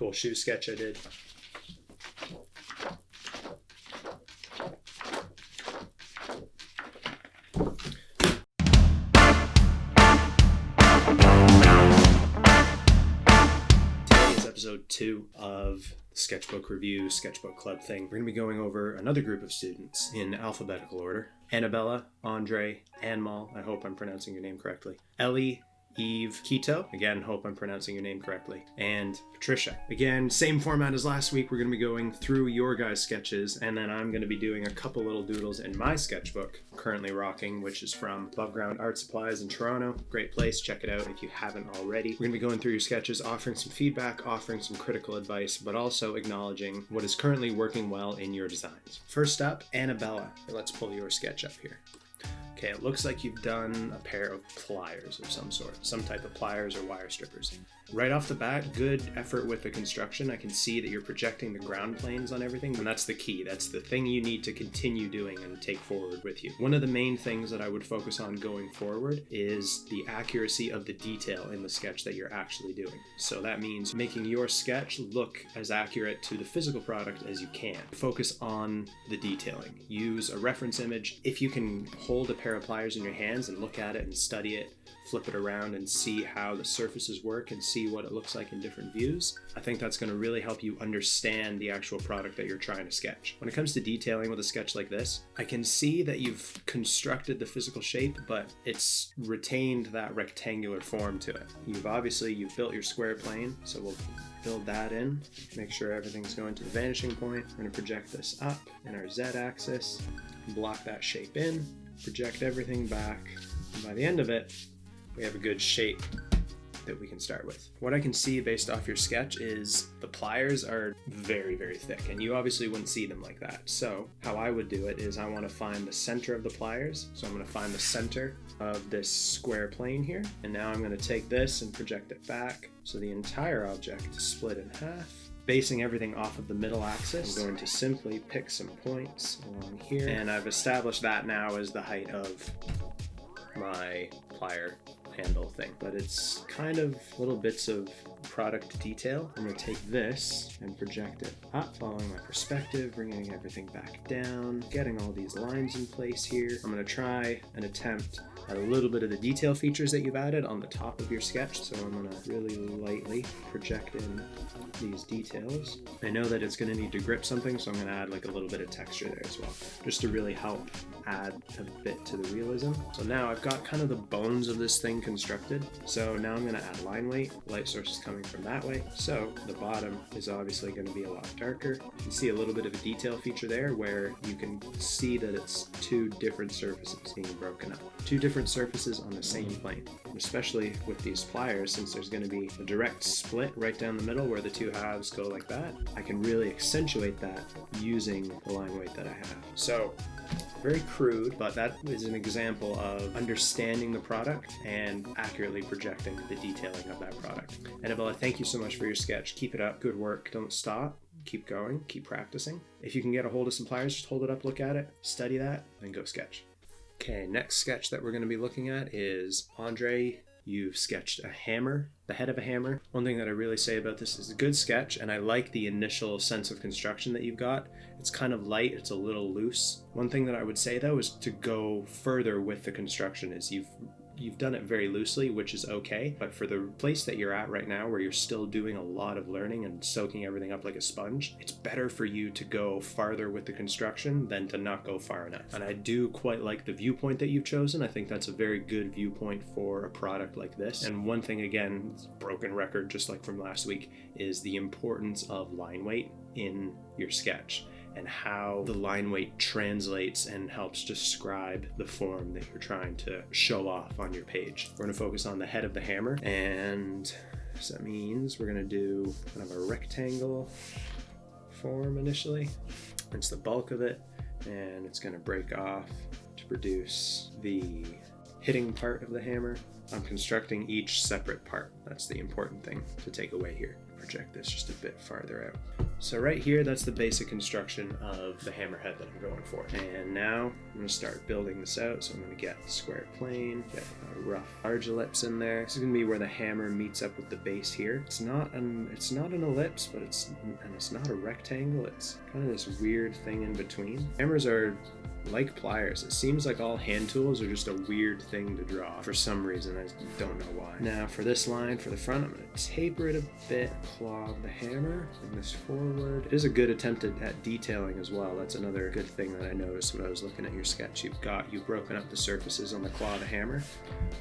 cool shoe sketch I did. Today's episode 2 of Sketchbook review, Sketchbook club thing. We're going to be going over another group of students in alphabetical order. Annabella, Andre, Anmal, I hope I'm pronouncing your name correctly. Ellie, Eve, Quito, again, hope I'm pronouncing your name correctly, and Patricia. Again, same format as last week. We're going to be going through your guys' sketches, and then I'm going to be doing a couple little doodles in my sketchbook, currently rocking, which is from Above Ground Art Supplies in Toronto. Great place, check it out if you haven't already. We're going to be going through your sketches, offering some feedback, offering some critical advice, but also acknowledging what is currently working well in your designs. First up, Annabella. Let's pull your sketch up here. Okay, it looks like you've done a pair of pliers of some sort, some type of pliers or wire strippers. Right off the bat, good effort with the construction. I can see that you're projecting the ground planes on everything, and that's the key. That's the thing you need to continue doing and take forward with you. One of the main things that I would focus on going forward is the accuracy of the detail in the sketch that you're actually doing. So that means making your sketch look as accurate to the physical product as you can. Focus on the detailing. Use a reference image. If you can hold a pair of pliers in your hands and look at it and study it, flip it around and see how the surfaces work and see what it looks like in different views, I think that's going to really help you understand the actual product that you're trying to sketch. When it comes to detailing with a sketch like this, I can see that you've constructed the physical shape, but it's retained that rectangular form to it. You've built your square plane, so we'll build that in, make sure everything's going to the vanishing point. We're going to project this up in our Z-axis, block that shape in, project everything back, and by the end of it, we have a good shape that we can start with. What I can see based off your sketch is the pliers are very, very thick, and you obviously wouldn't see them like that. So how I would do it is I want to find the center of the pliers. So I'm going to find the center of this square plane here, and now I'm going to take this and project it back. So the entire object is split in half. Basing everything off of the middle axis, I'm going to simply pick some points along here, and I've established that now as the height of my plier handle thing, but it's kind of little bits of product detail. I'm going to take this and project it up, following my perspective, bringing everything back down, getting all these lines in place here. I'm going to try and attempt at a little bit of the detail features that you've added on the top of your sketch. So I'm going to really lightly project in these details. I know that it's going to need to grip something, so I'm going to add like a little bit of texture there as well, just to really help add a bit to the realism. So now I've got kind of the bones of this thing constructed. So now I'm going to add line weight. Light source is coming from that way. So the bottom is obviously going to be a lot darker. You can see a little bit of a detail feature there where you can see that it's two different surfaces being broken up. Two different surfaces on the same plane. Especially with these pliers, since there's going to be a direct split right down the middle where the two halves go like that, I can really accentuate that using the line weight that I have. So very crude, but that is an example of understanding the product and accurately projecting the detailing of that product. Annabella, thank you so much for your sketch. Keep it up. Good work. Don't stop. Keep going. Keep practicing. If you can get a hold of some pliers, just hold it up, look at it, study that, then go sketch. Okay, next sketch that we're going to be looking at is Andre. You've sketched a hammer, the head of a hammer. One thing that I really say about this is a good sketch, and I like the initial sense of construction that you've got. It's kind of light, it's a little loose. One thing that I would say though is to go further with the construction is you've done it very loosely, which is okay, but for the place that you're at right now where you're still doing a lot of learning and soaking everything up like a sponge, it's better for you to go farther with the construction than to not go far enough. And I do quite like the viewpoint that you've chosen. I think that's a very good viewpoint for a product like this. And one thing, again, broken record just like from last week, is the importance of line weight in your sketch and how the line weight translates and helps describe the form that you're trying to show off on your page. We're going to focus on the head of the hammer, and so that means we're going to do kind of a rectangle form initially. It's the bulk of it, and it's going to break off to produce the hitting part of the hammer. I'm constructing each separate part. That's the important thing to take away here. Project this just a bit farther out. So right here, that's the basic construction of the hammerhead that I'm going for. And now I'm going to start building this out. So I'm going to get the square plane, get a rough large ellipse in there. This is going to be where the hammer meets up with the base here. It's not an ellipse, but it's not a rectangle. It's kind of this weird thing in between. Hammers are like pliers. It seems like all hand tools are just a weird thing to draw for some reason. I don't know why. Now for this line for the front, I'm going to taper it a bit, claw the hammer, bring this forward. It is a good attempt at detailing as well. That's another good thing that I noticed when I was looking at your sketch. You've broken up the surfaces on the claw of the hammer,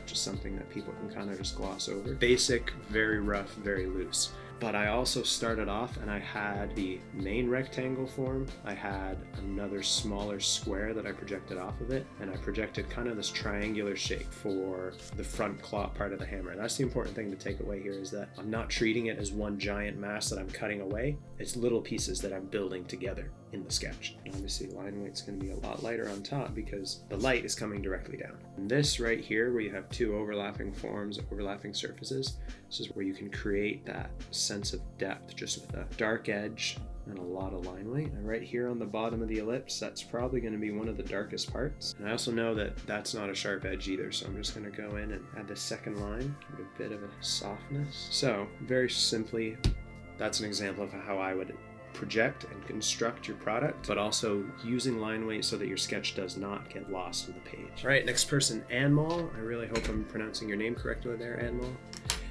which is something that people can kind of just gloss over. Basic, very rough, very loose. But I also started off and I had the main rectangle form. I had another smaller square that I projected off of it, and I projected kind of this triangular shape for the front claw part of the hammer. And that's the important thing to take away here, is that I'm not treating it as one giant mass that I'm cutting away. It's little pieces that I'm building together in the sketch. And obviously line weight's going to be a lot lighter on top because the light is coming directly down. And this right here, where you have two overlapping forms, overlapping surfaces, this is where you can create that sense of depth just with a dark edge and a lot of line weight. And right here on the bottom of the ellipse, that's probably going to be one of the darkest parts. And I also know that that's not a sharp edge either, so I'm just going to go in and add the second line, give it a bit of a softness. So very simply, that's an example of how I would project and construct your product, but also using line weight so that your sketch does not get lost on the page. All right, next person, Anmal. I really hope I'm pronouncing your name correctly there, Anmal.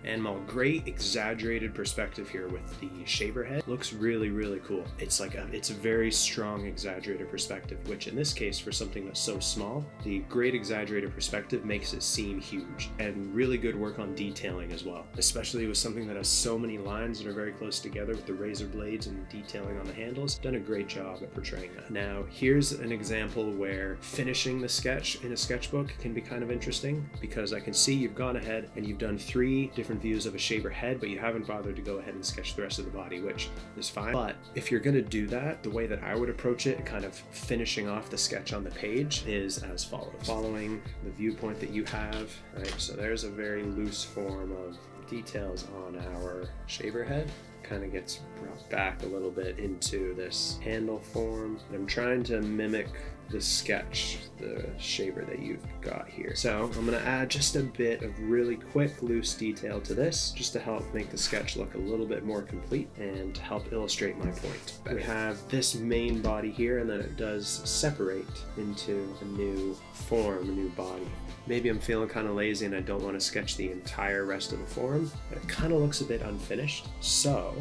Anmal, great exaggerated perspective here with the shaver head. Looks really, really cool. It's a very strong exaggerated perspective, which in this case, for something that's so small, the great exaggerated perspective makes it seem huge, and really good work on detailing as well, especially with something that has so many lines that are very close together with the razor blades and detailing on the handles. Done a great job at portraying that. Now, here's an example where finishing the sketch in a sketchbook can be kind of interesting, because I can see you've gone ahead and you've done 3 different views of a shaver head, but you haven't bothered to go ahead and sketch the rest of the body, which is fine. But if you're going to do that, the way that I would approach it, kind of finishing off the sketch on the page, is as follows. Following the viewpoint that you have, right? So there's a very loose form of details on our shaver head. Kind of gets brought back a little bit into this handle form. I'm trying to mimic the sketch, the shaver that you've got here. So I'm going to add just a bit of really quick loose detail to this, just to help make the sketch look a little bit more complete and to help illustrate my point. We have this main body here, and then it does separate into a new form, a new body. Maybe I'm feeling kind of lazy and I don't want to sketch the entire rest of the form, but it kind of looks a bit unfinished. So,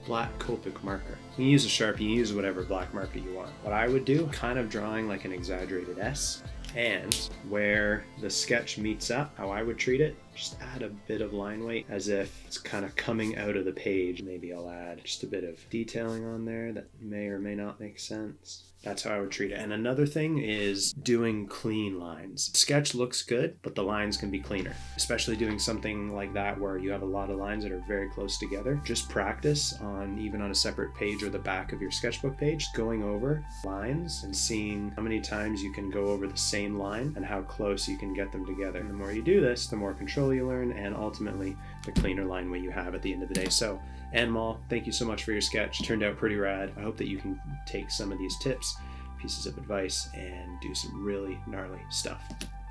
black Copic marker. You can use a Sharpie, you use whatever black marker you want. What I would do, kind of drawing like an exaggerated S, and where the sketch meets up, how I would treat it, just add a bit of line weight as if it's kind of coming out of the page. Maybe I'll add just a bit of detailing on there that may or may not make sense. That's how I would treat it. And another thing is doing clean lines. Sketch looks good, but the lines can be cleaner, especially doing something like that where you have a lot of lines that are very close together. Just practice on, even on a separate page or the back of your sketchbook page, going over lines and seeing how many times you can go over the same line and how close you can get them together. And the more you do this, the more control you learn, and ultimately the cleaner line weight you have at the end of the day. So, Anmal, thank you so much for your sketch. Turned out pretty rad. I hope that you can take some of these tips, pieces of advice, and do some really gnarly stuff.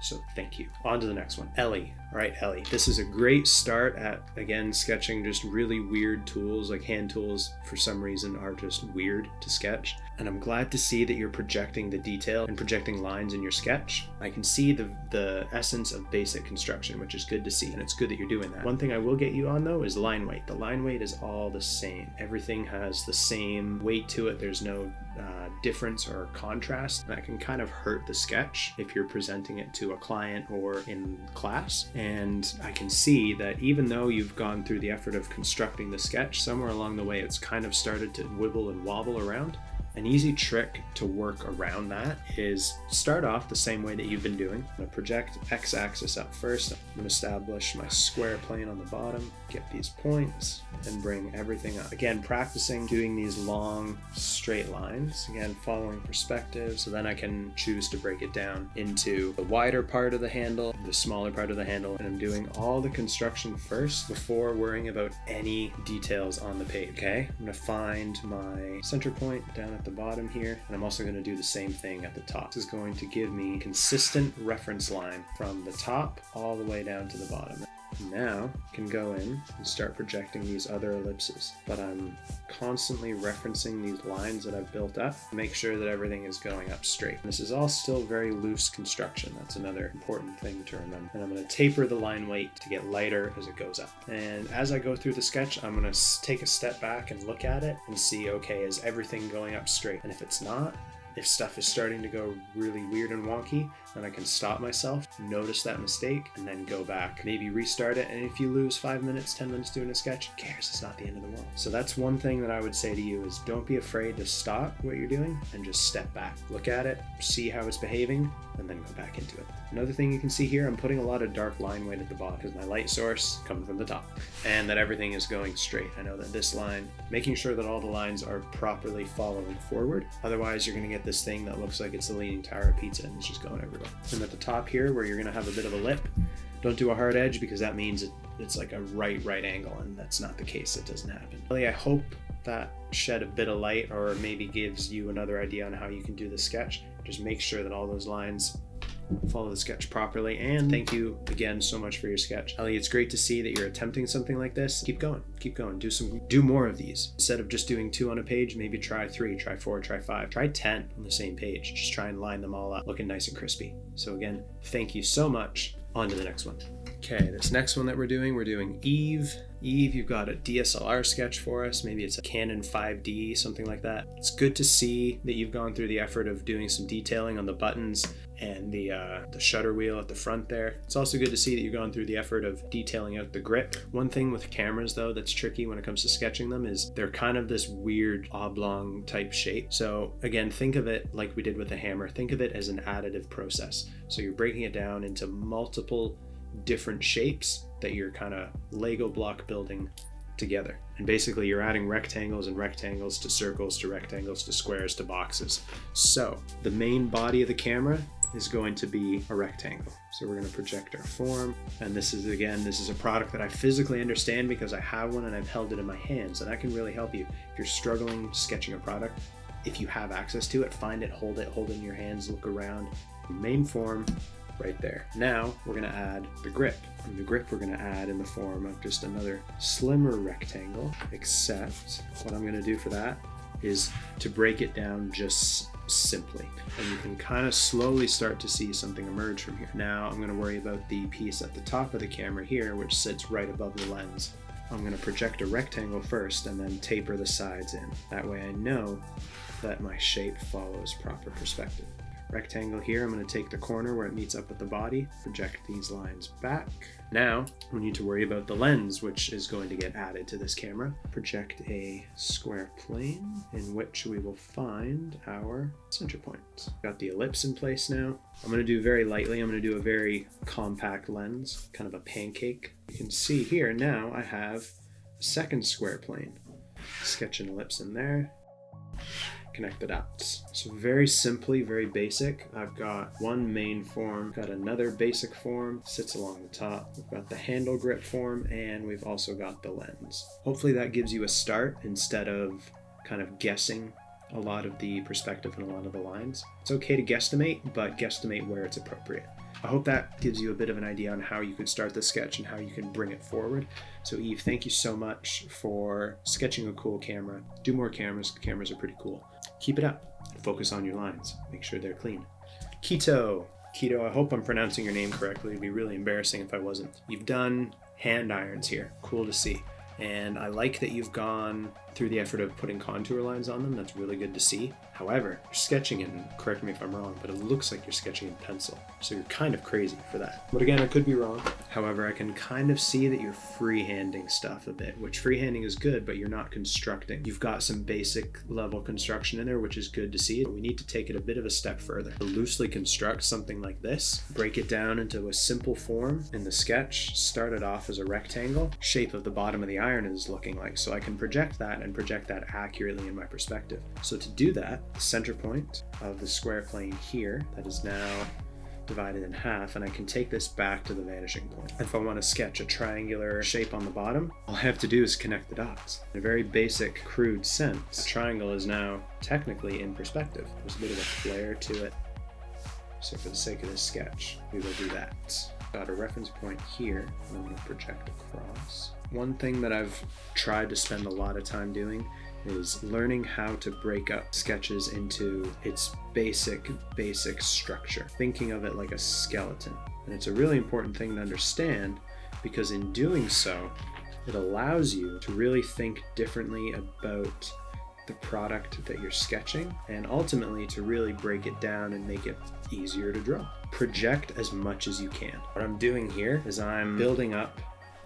So thank you. On to the next one. Ellie. All right, Ellie. This is a great start at, again, sketching just really weird tools. Like hand tools, for some reason, are just weird to sketch. And I'm glad to see that you're projecting the detail and projecting lines in your sketch. I can see the essence of basic construction, which is good to see, and it's good that you're doing that. One thing I will get you on, though, is line weight. The line weight is all the same. Everything has the same weight to it. There's no difference or contrast. That can kind of hurt the sketch if you're presenting it to a client or in class. And I can see that even though you've gone through the effort of constructing the sketch, somewhere along the way it's kind of started to wibble and wobble around. An easy trick to work around that is start off the same way that you've been doing. I'm going to project x-axis up first. I'm going to establish my square plane on the bottom, get these points, and bring everything up. Again, practicing doing these long straight lines, again following perspective, so then I can choose to break it down into the wider part of the handle, the smaller part of the handle, and I'm doing all the construction first before worrying about any details on the page. Okay, I'm going to find my center point down at the bottom here, and I'm also going to do the same thing at the top. This is going to give me a consistent reference line from the top all the way down to the bottom. Now I can go in and start projecting these other ellipses, but I'm constantly referencing these lines that I've built up to make sure that everything is going up straight. This is all still very loose construction. That's another important thing to remember. And I'm going to taper the line weight to get lighter as it goes up. And as I go through the sketch, I'm going to take a step back and look at it and see, okay, is everything going up straight? And if it's not, if stuff is starting to go really weird and wonky, then I can stop myself, notice that mistake, and then go back, maybe restart it. And if you lose 5 minutes, 10 minutes doing a sketch, who cares? It's not the end of the world. So that's one thing that I would say to you is don't be afraid to stop what you're doing and just step back. Look at it, see how it's behaving, and then go back into it. Another thing you can see here, I'm putting a lot of dark line weight at the bottom because my light source comes from the top and that everything is going straight. I know that this line, making sure that all the lines are properly following forward. Otherwise, you're going to get this thing that looks like it's the Leaning Tower of Pizza and it's just going everywhere. And at the top here, where you're going to have a bit of a lip, don't do a hard edge because that means it's like a right angle, and that's not the case. It doesn't happen. Really, I hope that shed a bit of light or maybe gives you another idea on how you can do the sketch. Just make sure that all those lines follow the sketch properly. And thank you again so much for your sketch. Ellie, it's great to see that you're attempting something like this. Keep going, do more of these. Instead of just doing 2 on a page, maybe try 3, try 4, try 5, try 10 on the same page. Just try and line them all up looking nice and crispy. So again, thank you so much. On to the next one. Okay, this next one that we're doing Eve. Eve, you've got a DSLR sketch for us. Maybe it's a Canon 5D, something like that. It's good to see that you've gone through the effort of doing some detailing on the buttons and the shutter wheel at the front there. It's also good to see that you've gone through the effort of detailing out the grip. One thing with cameras though that's tricky when it comes to sketching them is they're kind of this weird oblong type shape. So again, think of it like we did with the hammer. Think of it as an additive process. So you're breaking it down into multiple different shapes that you're kind of Lego block building together. And basically you're adding rectangles and rectangles to circles to rectangles to squares to boxes. So the main body of the camera is going to be a rectangle. So we're going to project our form. And this is a product that I physically understand because I have one and I've held it in my hands, and that can really help you. If you're struggling sketching a product, if you have access to it, find it, hold it in your hands, look around. Main form right there. Now we're going to add the grip. And the grip we're going to add in the form of just another slimmer rectangle, except what I'm going to do for that is to break it down just simply. And you can kind of slowly start to see something emerge from here. Now I'm going to worry about the piece at the top of the camera here, which sits right above the lens. I'm going to project a rectangle first and then taper the sides in. That way I know that my shape follows proper perspective. Rectangle here, I'm going to take the corner where it meets up with the body, project these lines back. Now we need to worry about the lens, which is going to get added to this camera. Project a square plane in which we will find our center point. Got the ellipse in place now. I'm going to do very lightly, I'm going to do a very compact lens, kind of a pancake. You can see here now I have a second square plane. Sketch an ellipse in there. Connect the dots. So very simply, very basic. I've got one main form, got another basic form, sits along the top. We've got the handle grip form, and we've also got the lens. Hopefully that gives you a start instead of kind of guessing a lot of the perspective and a lot of the lines. It's okay to guesstimate, but guesstimate where it's appropriate. I hope that gives you a bit of an idea on how you could start the sketch and how you can bring it forward. So Eve, thank you so much for sketching a cool camera. Do more cameras. Cameras are pretty cool. Keep it up. Focus on your lines. Make sure they're clean. Keto, I hope I'm pronouncing your name correctly. It'd be really embarrassing if I wasn't. You've done hand irons here. Cool to see. And I like that you've gone through the effort of putting contour lines on them. That's really good to see. However, you're sketching in, correct me if I'm wrong, but it looks like you're sketching in pencil. So you're kind of crazy for that. But again, I could be wrong. However, I can kind of see that you're freehanding stuff a bit, which freehanding is good, but you're not constructing. You've got some basic level construction in there, which is good to see, but we need to take it a bit of a step further. To loosely construct something like this, break it down into a simple form in the sketch, start it off as a rectangle, shape of the bottom of the iron is looking like, so I can project that and project that accurately in my perspective. So to do that, the center point of the square plane here, that is now divided in half, and I can take this back to the vanishing point. If I want to sketch a triangular shape on the bottom, all I have to do is connect the dots. In a very basic, crude sense, a triangle is now technically in perspective. There's a bit of a flare to it. So for the sake of this sketch, we will do that. Got a reference point here, and I'm going to project across. One thing that I've tried to spend a lot of time doing is learning how to break up sketches into its basic structure, thinking of it like a skeleton. And it's a really important thing to understand, because in doing so, it allows you to really think differently about the product that you're sketching, and ultimately to really break it down and make it easier to draw. Project as much as you can. What I'm doing here is I'm building up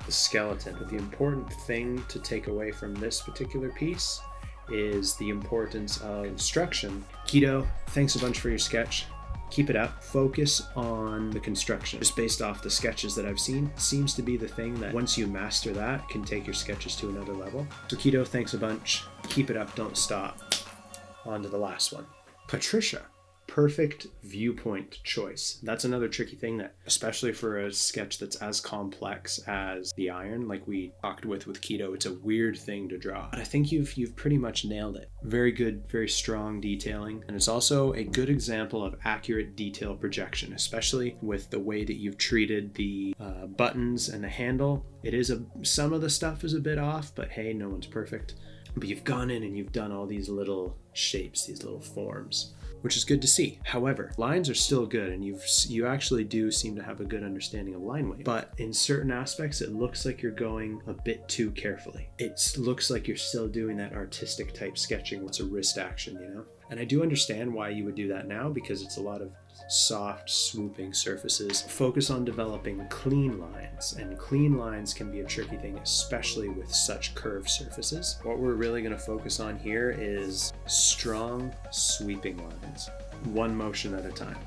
the skeleton. But the important thing to take away from this particular piece is the importance of construction. Keto, thanks a bunch for your sketch. Keep it up. Focus on the construction. Just based off the sketches that I've seen, seems to be the thing that once you master that, can take your sketches to another level. So Keto, thanks a bunch. Keep it up, don't stop. On to the last one. Patricia. Perfect viewpoint choice. That's another tricky thing, that especially for a sketch that's as complex as the iron, like we talked with Keto, it's a weird thing to draw. But I think you've pretty much nailed it. Very good, very strong detailing. And it's also a good example of accurate detail projection, especially with the way that you've treated the buttons and the handle. Some of the stuff is a bit off, but hey, no one's perfect. But you've gone in and you've done all these little shapes, these little forms, which is good to see. However, lines are still good, and you actually do seem to have a good understanding of line weight. But in certain aspects, it looks like you're going a bit too carefully. It looks like you're still doing that artistic type sketching. What's a wrist action, you know? And I do understand why you would do that now, because it's a lot of soft, swooping surfaces. Focus on developing clean lines, and clean lines can be a tricky thing, especially with such curved surfaces. What we're really going to focus on here is strong, sweeping lines, one motion at a time.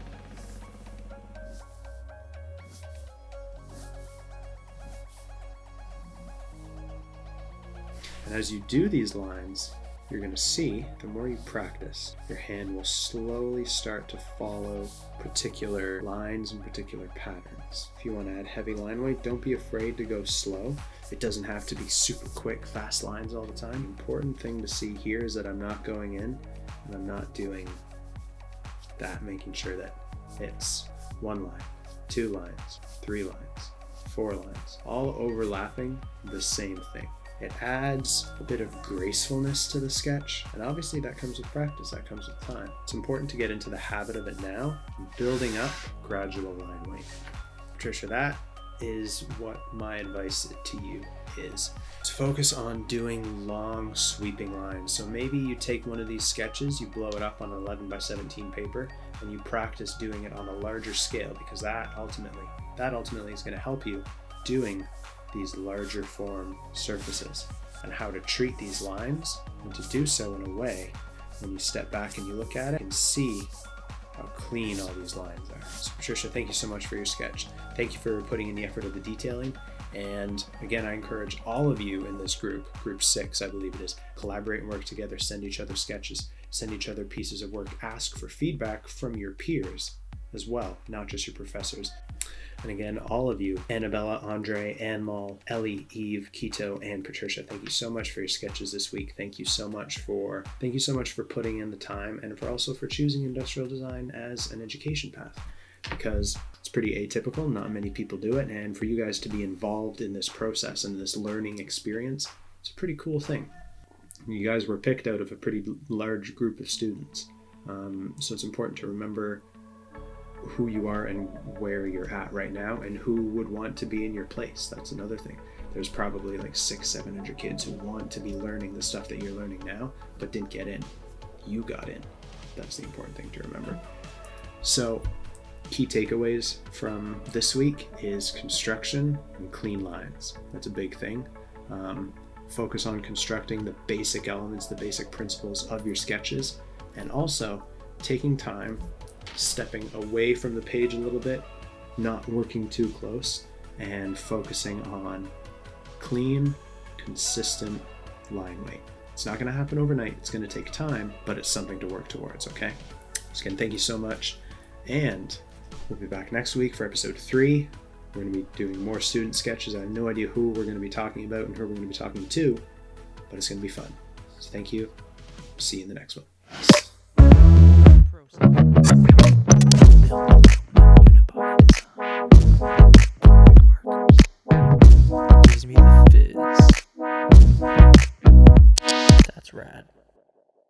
And as you do these lines, you're going to see, the more you practice, your hand will slowly start to follow particular lines and particular patterns. If you want to add heavy line weight, don't be afraid to go slow. It doesn't have to be super quick, fast lines all the time. The important thing to see here is that I'm not going in and I'm not doing that, making sure that it's one line, 2 lines, 3 lines, 4 lines, all overlapping the same thing. It adds a bit of gracefulness to the sketch, and obviously that comes with practice, that comes with time. It's important to get into the habit of it now, building up gradual line weight. Patricia, that is what my advice to you is. To focus on doing long sweeping lines. So maybe you take one of these sketches, you blow it up on 11 by 17 paper, and you practice doing it on a larger scale, because that ultimately is going to help you doing these larger form surfaces, and how to treat these lines, and to do so in a way when you step back and you look at it and see how clean all these lines are. So Patricia, thank you so much for your sketch. Thank you for putting in the effort of the detailing. And again, I encourage all of you in this group 6, I believe it is, collaborate and work together, send each other sketches, send each other pieces of work, ask for feedback from your peers as well, not just your professors. And again, all of you, Annabella, Andre, Anmal, Ellie, Eve, Keto, and Patricia, thank you so much for your sketches this week. Thank you so much for putting in the time, and also for choosing industrial design as an education path, because it's pretty atypical. Not many people do it, and for you guys to be involved in this process and this learning experience, it's a pretty cool thing. You guys were picked out of a pretty large group of students, so it's important to remember who you are and where you're at right now, and who would want to be in your place. That's another thing. there's probably like 600-700 kids who want to be learning the stuff that you're learning now, but didn't get in. You got in. That's the important thing to remember. So, key takeaways from this week is construction and clean lines. That's a big thing. Focus on constructing the basic elements, the basic principles of your sketches, and also taking time, stepping away from the page a little bit, not working too close, and focusing on clean, consistent line weight. It's not going to happen overnight. It's going to take time, but it's something to work towards, okay? So again, thank you so much, and we'll be back next week for episode 3. We're going to be doing more student sketches. I have no idea who we're going to be talking about and who we're going to be talking to, but it's going to be fun. So thank you. See you in the next one. Peace.